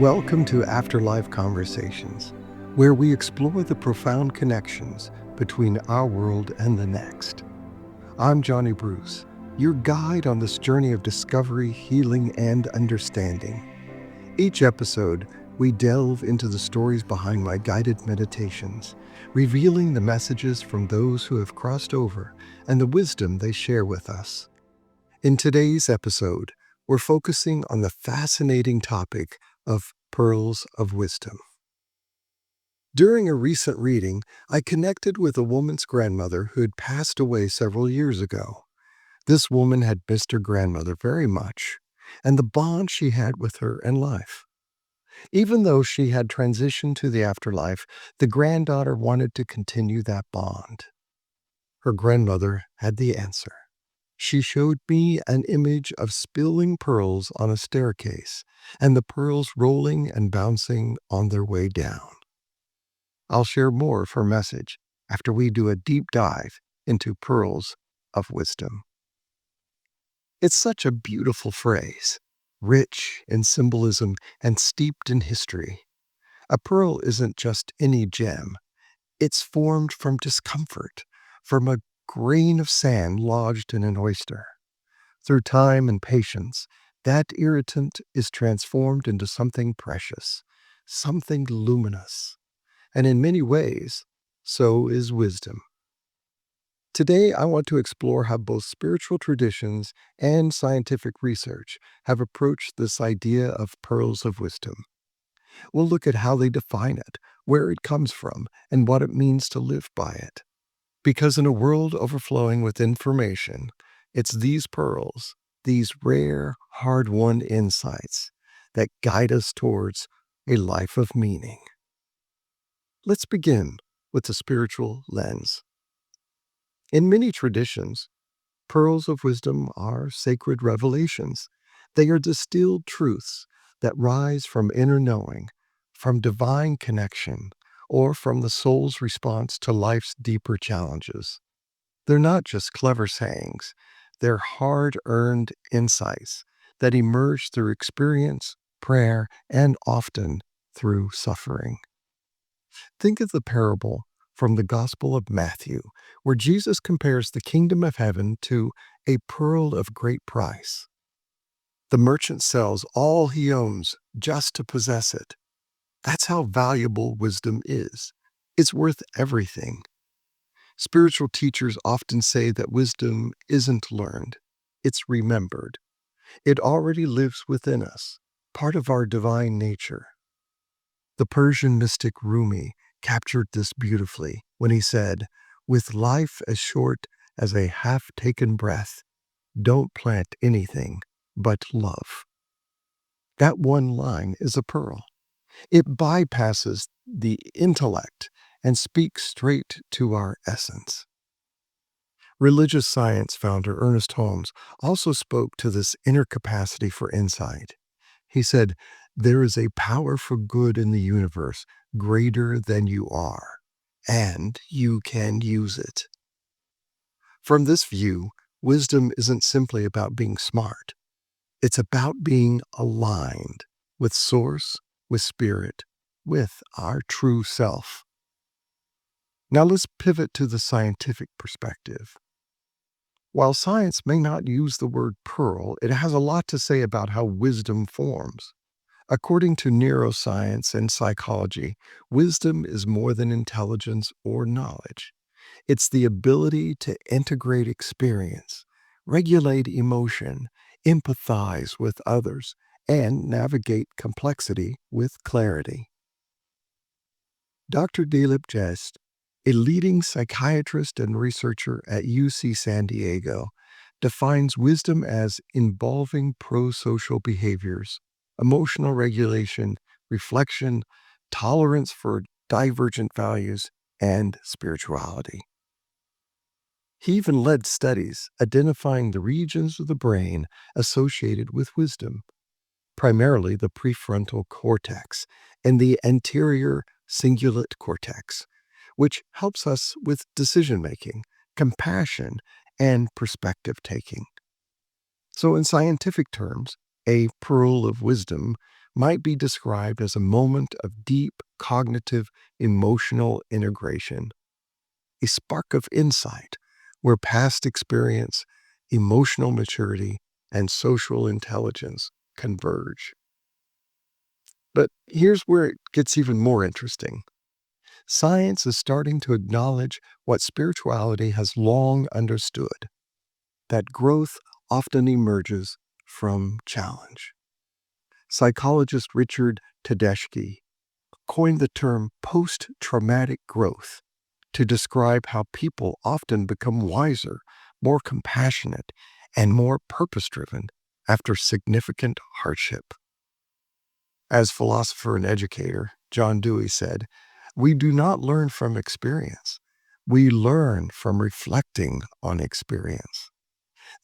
Welcome to AfterLIfe Conversations, where we explore the profound connections between our world and the next. I'm Johnny Bruce, your guide on this journey of discovery, healing, and understanding. Each episode, we delve into the stories behind my guided meditations, revealing the messages from those who have crossed over and the wisdom they share with us. In today's episode, we're focusing on the fascinating topic of pearls of wisdom. During a recent reading, I connected with a woman's grandmother who had passed away several years ago. This woman had missed her grandmother very much, and the bond she had with her in life. Even though she had transitioned to the afterlife, the granddaughter wanted to continue that bond. Her grandmother had the answer. She showed me an image of spilling pearls on a staircase, and the pearls rolling and bouncing on their way down. I'll share more of her message after we do a deep dive into pearls of wisdom. It's such a beautiful phrase, rich in symbolism and steeped in history. A pearl isn't just any gem. It's formed from discomfort, from a grain of sand lodged in an oyster. Through time and patience, that irritant is transformed into something precious, something luminous. And in many ways, so is wisdom. Today, I want to explore how both spiritual traditions and scientific research have approached this idea of pearls of wisdom. We'll look at how they define it, where it comes from, and what it means to live by it. Because in a world overflowing with information, it's these pearls, these rare, hard-won insights, that guide us towards a life of meaning. Let's begin with the spiritual lens. In many traditions, pearls of wisdom are sacred revelations. They are distilled truths that rise from inner knowing, from divine connection, or from the soul's response to life's deeper challenges. They're not just clever sayings, they're hard-earned insights that emerge through experience, prayer, and often through suffering. Think of the parable from the Gospel of Matthew, where Jesus compares the kingdom of heaven to a pearl of great price. The merchant sells all he owns just to possess it. That's how valuable wisdom is. It's worth everything. Spiritual teachers often say that wisdom isn't learned, it's remembered. It already lives within us, part of our divine nature. The Persian mystic Rumi captured this beautifully when he said, "With life as short as a half-taken breath, don't plant anything but love." That one line is a pearl. It bypasses the intellect and speaks straight to our essence. Religious science founder Ernest Holmes also spoke to this inner capacity for insight. He said, "There is a power for good in the universe greater than you are, and you can use it." From this view, wisdom isn't simply about being smart. It's about being aligned with Source, with Spirit, with our true self. Now let's pivot to the scientific perspective. While science may not use the word pearl, it has a lot to say about how wisdom forms. According to neuroscience and psychology, wisdom is more than intelligence or knowledge. It's the ability to integrate experience, regulate emotion, empathize with others, and navigate complexity with clarity. Dr. Dilip Jest, a leading psychiatrist and researcher at UC San Diego, defines wisdom as involving pro-social behaviors, emotional regulation, reflection, tolerance for divergent values, and spirituality. He even led studies identifying the regions of the brain associated with wisdom, primarily the prefrontal cortex and the anterior cingulate cortex, which helps us with decision-making, compassion, and perspective-taking. So in scientific terms, a pearl of wisdom might be described as a moment of deep cognitive emotional integration, a spark of insight where past experience, emotional maturity, and social intelligence converge. But here's where it gets even more interesting. Science is starting to acknowledge what spirituality has long understood, that growth often emerges from challenge. Psychologist Richard Tedeschi coined the term post-traumatic growth to describe how people often become wiser, more compassionate, and more purpose-driven after significant hardship. As philosopher and educator John Dewey said, "We do not learn from experience. We learn from reflecting on experience."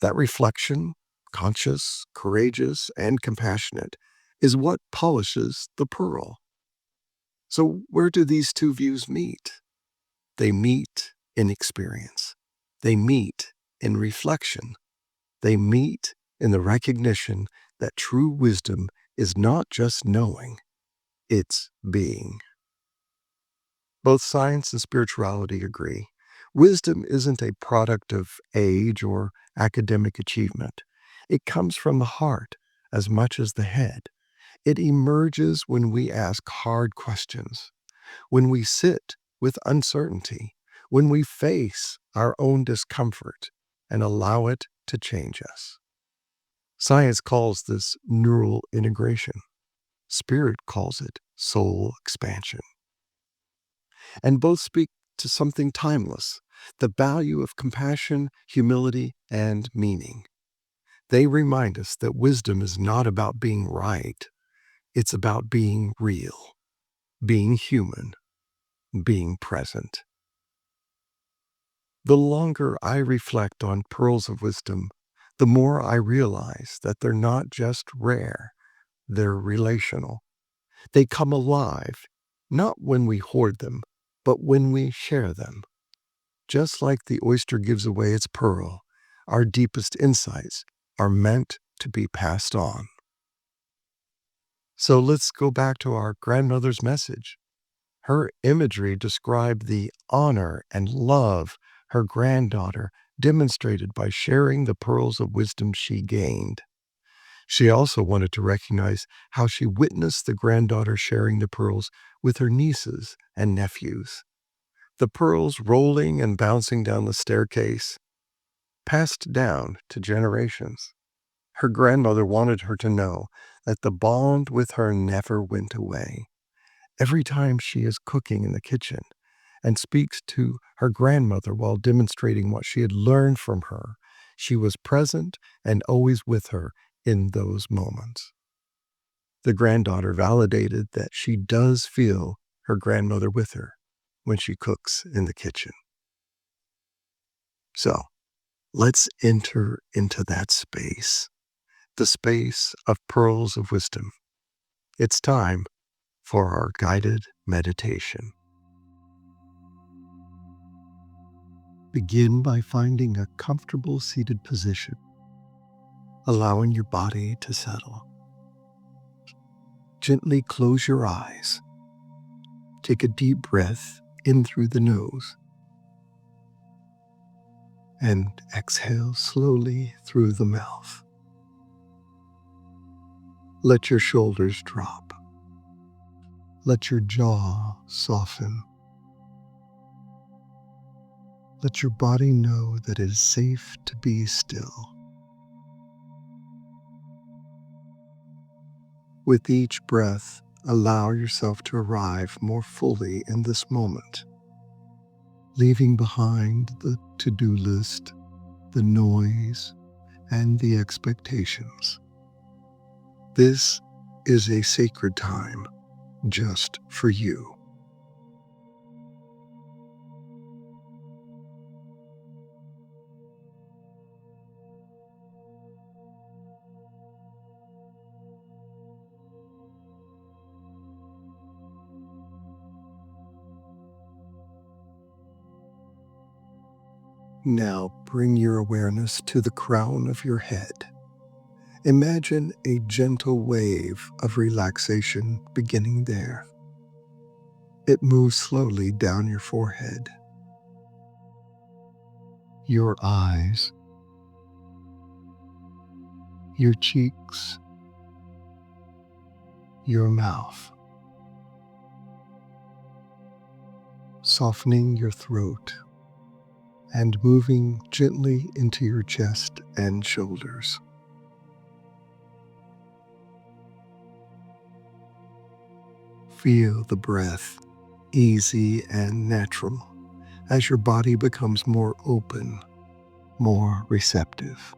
That reflection, conscious, courageous, and compassionate, is what polishes the pearl. So where do these two views meet? They meet in experience. They meet in reflection. They meet in the recognition that true wisdom is not just knowing, it's being. Both science and spirituality agree. Wisdom isn't a product of age or academic achievement. It comes from the heart as much as the head. It emerges when we ask hard questions, when we sit with uncertainty, when we face our own discomfort and allow it to change us. Science calls this neural integration. Spirit calls it soul expansion. And both speak to something timeless, the value of compassion, humility, and meaning. They remind us that wisdom is not about being right, it's about being real, being human, being present. The longer I reflect on pearls of wisdom, the more I realize that they're not just rare, they're relational. They come alive, not when we hoard them, but when we share them. Just like the oyster gives away its pearl, our deepest insights are meant to be passed on. So let's go back to our grandmother's message. Her imagery described the honor and love her granddaughter demonstrated by sharing the pearls of wisdom she gained. She also wanted to recognize how she witnessed the granddaughter sharing the pearls with her nieces and nephews. The pearls rolling and bouncing down the staircase, passed down to generations. Her grandmother wanted her to know that the bond with her never went away. Every time she is cooking in the kitchen and speaks to her grandmother while demonstrating what she had learned from her, she was present and always with her in those moments. The granddaughter validated that she does feel her grandmother with her when she cooks in the kitchen. So let's enter into that space, the space of pearls of wisdom. It's time for our guided meditation. Begin by finding a comfortable seated position, allowing your body to settle. Gently close your eyes. Take a deep breath in through the nose and exhale slowly through the mouth. Let your shoulders drop. Let your jaw soften. Let your body know that it is safe to be still. With each breath, allow yourself to arrive more fully in this moment, leaving behind the to-do list, the noise, and the expectations. This is a sacred time just for you. Now bring your awareness to the crown of your head. Imagine a gentle wave of relaxation beginning there. It moves slowly down your forehead, your eyes, your cheeks, your mouth, softening your throat and moving gently into your chest and shoulders. Feel the breath, easy and natural, as your body becomes more open, more receptive.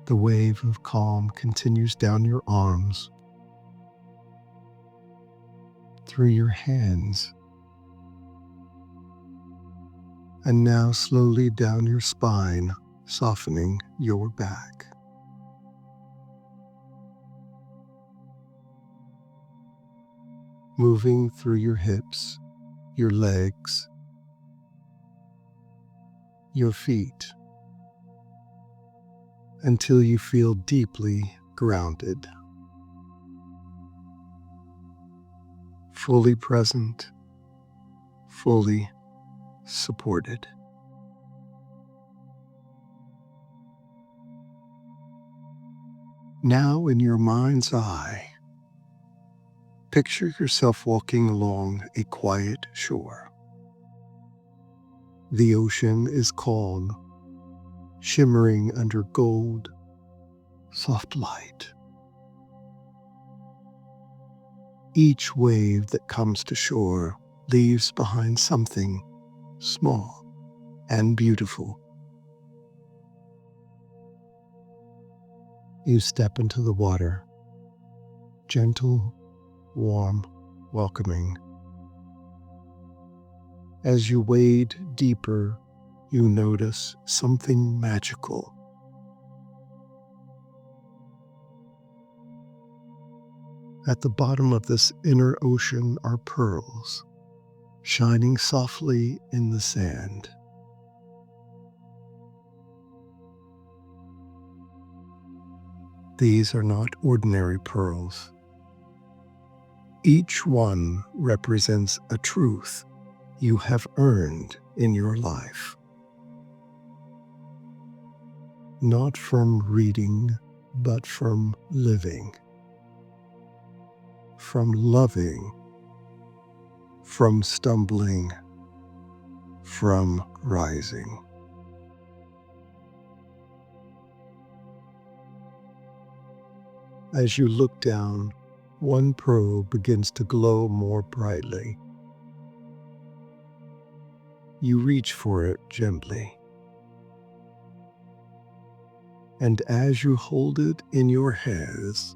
The wave of calm continues down your arms, through your hands, and now slowly down your spine, softening your back. Moving through your hips, your legs, your feet, until you feel deeply grounded, fully present, fully supported. Now, in your mind's eye, picture yourself walking along a quiet shore. The ocean is calm, shimmering under gold, soft light. Each wave that comes to shore leaves behind something small and beautiful. You step into the water, gentle, warm, welcoming. As you wade deeper, you notice something magical. At the bottom of this inner ocean are pearls, shining softly in the sand. These are not ordinary pearls. Each one represents a truth you have earned in your life. Not from reading, but from living, from loving, from stumbling, from rising. As you look down, one pearl begins to glow more brightly. You reach for it gently. And as you hold it in your hands,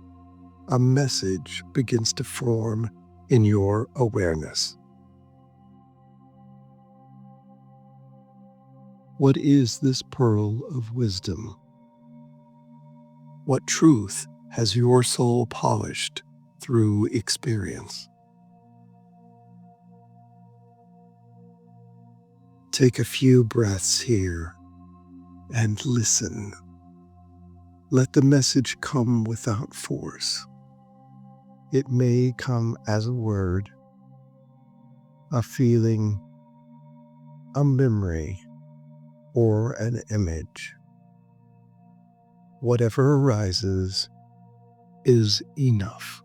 a message begins to form in your awareness. What is this pearl of wisdom? What truth has your soul polished through experience? Take a few breaths here and listen. Let the message come without force. It may come as a word, a feeling, a memory, or an image. Whatever arises is enough.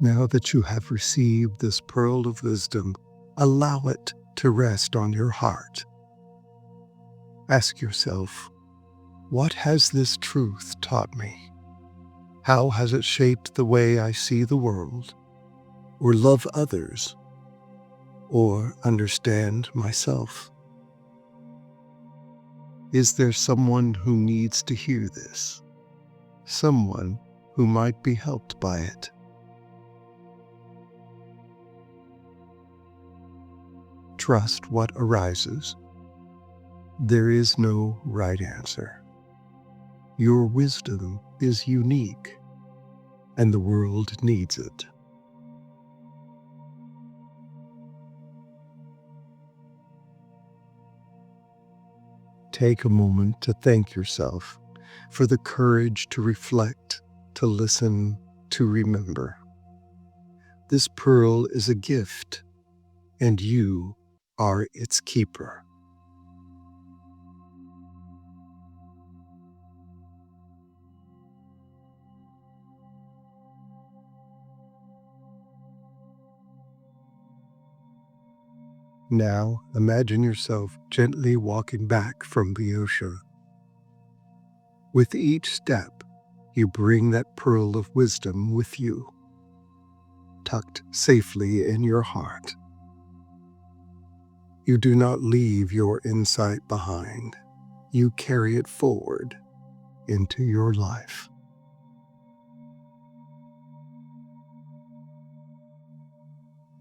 Now that you have received this pearl of wisdom, allow it to rest on your heart. Ask yourself, what has this truth taught me? How has it shaped the way I see the world, or love others, or understand myself? Is there someone who needs to hear this? Someone who might be helped by it? Trust what arises. There is no right answer. Your wisdom is unique, and the world needs it. Take a moment to thank yourself for the courage to reflect, to listen, to remember. This pearl is a gift, and you are its keeper. Now imagine yourself gently walking back from the ocean. With each step, you bring that pearl of wisdom with you, tucked safely in your heart. You do not leave your insight behind. You carry it forward into your life.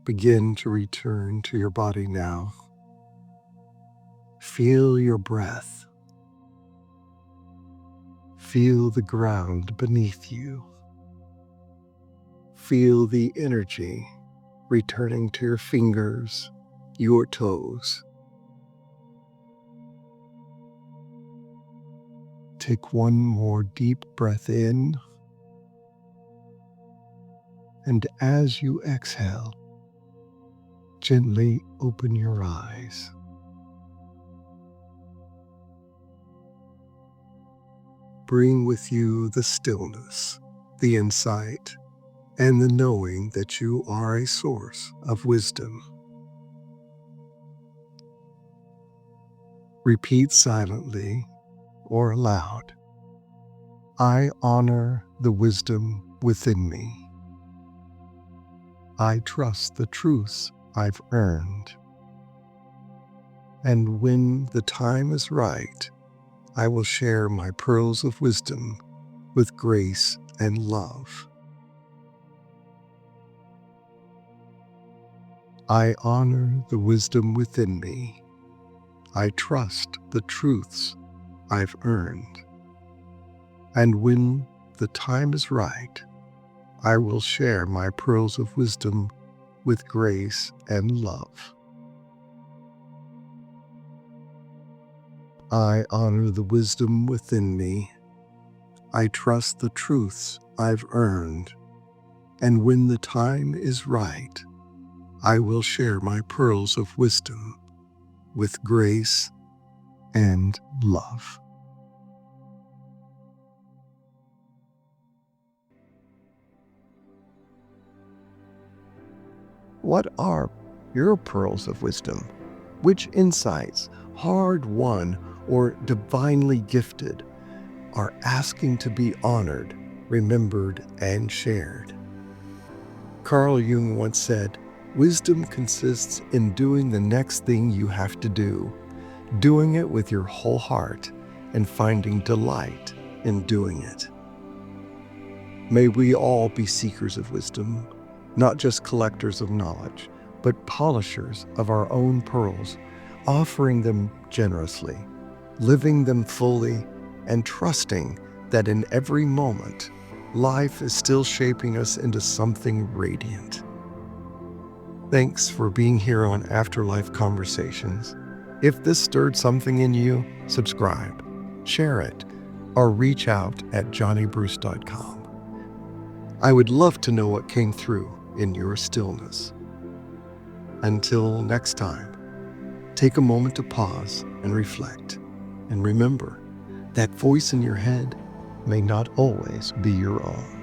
Begin to return to your body now. Feel your breath. Feel the ground beneath you. Feel the energy returning to your fingers, your toes. Take one more deep breath in, and as you exhale, gently open your eyes. Bring with you the stillness, the insight, and the knowing that you are a source of wisdom. Repeat silently or aloud, I honor the wisdom within me. I trust the truths I've earned. And when the time is right, I will share my pearls of wisdom with grace and love. I honor the wisdom within me. I trust the truths I've earned. And when the time is right, I will share my pearls of wisdom with grace and love. I honor the wisdom within me. I trust the truths I've earned. And when the time is right, I will share my pearls of wisdom with grace and love. What are your pearls of wisdom? Which insights, hard-won or divinely gifted, are asking to be honored, remembered, and shared? Carl Jung once said, wisdom consists in doing the next thing you have to do, doing it with your whole heart, and finding delight in doing it. May we all be seekers of wisdom, not just collectors of knowledge, but polishers of our own pearls, offering them generously, living them fully, and trusting that in every moment, life is still shaping us into something radiant. Thanks for being here on AfterLIfe Conversations. If this stirred something in you, subscribe, share it, or reach out at johnnybruce.com. I would love to know what came through in your stillness. Until next time, take a moment to pause and reflect, and remember that voice in your head may not always be your own.